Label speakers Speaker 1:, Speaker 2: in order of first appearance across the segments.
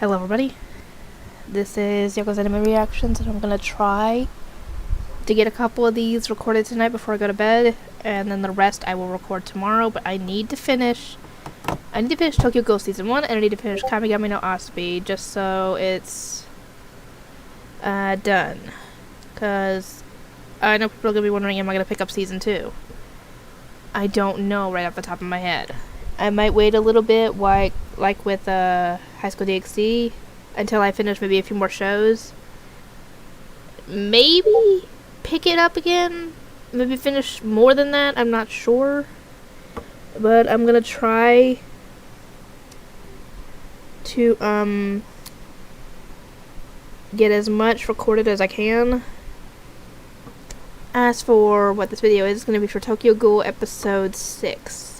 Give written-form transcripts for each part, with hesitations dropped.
Speaker 1: Hello everybody, this is Yoko's Anime Reactions, and I'm gonna try to get a couple of these recorded tonight before I go to bed, and then the rest I will record tomorrow. But I need to finish Tokyo Ghoul Season 1, and I need to finish Kamigami no Aspi, just so it's done. Because I know people are gonna be wondering, am I gonna pick up Season 2? I don't know right off the top of my head. I might wait a little bit, like with School DxD, until I finish maybe a few more shows. Maybe pick it up again. Maybe finish more than that. I'm not sure. But I'm gonna try to get as much recorded as I can. As for what this video is, it's gonna be for Tokyo Ghoul episode 6.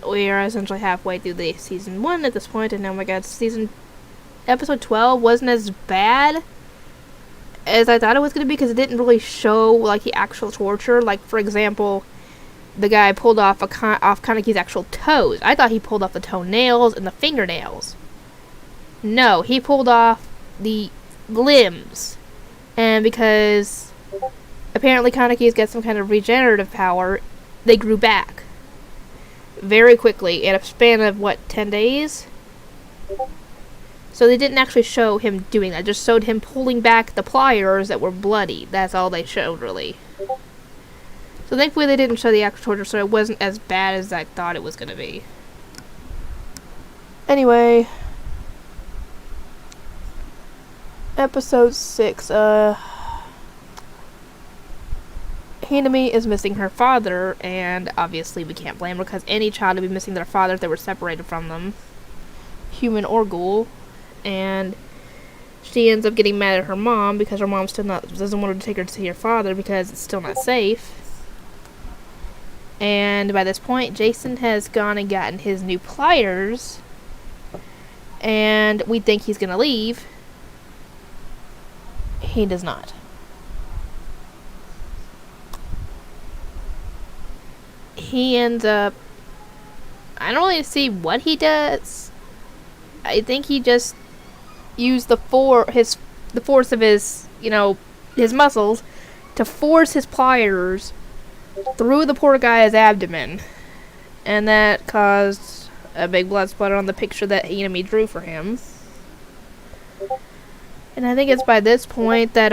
Speaker 1: We are essentially halfway through the season 1 at this point, and oh my god, episode 12 wasn't as bad as I thought it was going to be, because it didn't really show like the actual torture. Like, for example, the guy pulled off Kaneki's actual toes. I thought he pulled off the toenails and the fingernails. No, he pulled off the limbs. And because apparently Kaneki's got some kind of regenerative power, they grew back very quickly in a span of, what, 10 days? So they didn't actually show him doing that, just showed him pulling back the pliers that were bloody. That's all they showed, really. So thankfully they didn't show the actual torture, so it wasn't as bad as I thought it was going to be. Anyway, episode 6, Hinami is missing her father, and obviously we can't blame her, because any child would be missing their father if they were separated from them, human or ghoul. And she ends up getting mad at her mom because her mom doesn't want her to take her to see her father because it's still not safe. And by this point, Jason has gone and gotten his new pliers, and we think he's gonna leave. He does not. He ends up, I don't really see what he does. I think he just used the force of his, his muscles to force his pliers through the poor guy's abdomen, and that caused a big blood splatter on the picture that Hinami drew for him. And I think it's by this point that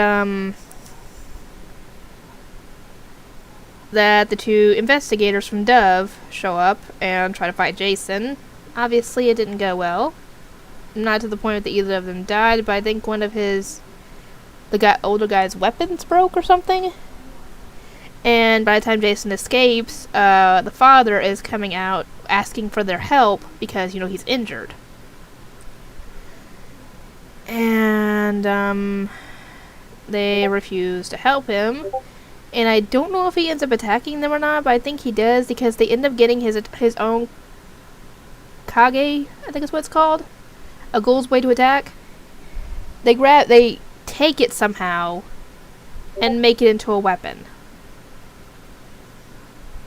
Speaker 1: the two investigators from Dove show up and try to fight Jason. Obviously, it didn't go well. Not to the point that either of them died, but I think one of the older guy's weapons broke or something. And by the time Jason escapes, the father is coming out asking for their help because, he's injured. And they refuse to help him. And I don't know if he ends up attacking them or not, but I think he does, because they end up getting his own Kage, I think is what it's called. A ghoul's way to attack. They take it somehow and make it into a weapon.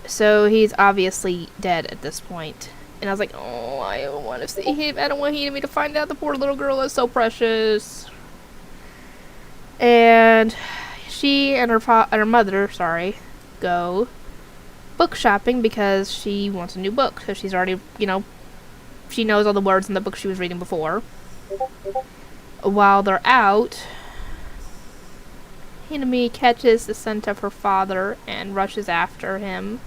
Speaker 1: So he's obviously dead at this point. And I was like, oh, I don't want to see him. I don't want Hinami to find out the poor little girl is so precious. And she and her mother, go book shopping because she wants a new book. So she's already, she knows all the words in the book she was reading before. While they're out, Hinami catches the scent of her father and rushes after him.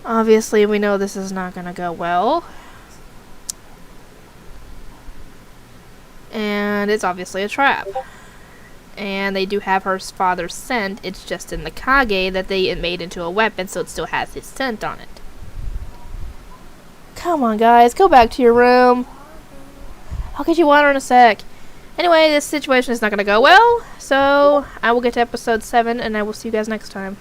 Speaker 1: Obviously, we know this is not going to go well. And it's obviously a trap. And they do have her father's scent. It's just in the Kage that they made into a weapon, so it still has his scent on it. Come on, guys, go back to your room. I'll get you water in a sec. Anyway, this situation is not going to go well, so I will get to episode 7, and I will see you guys next time.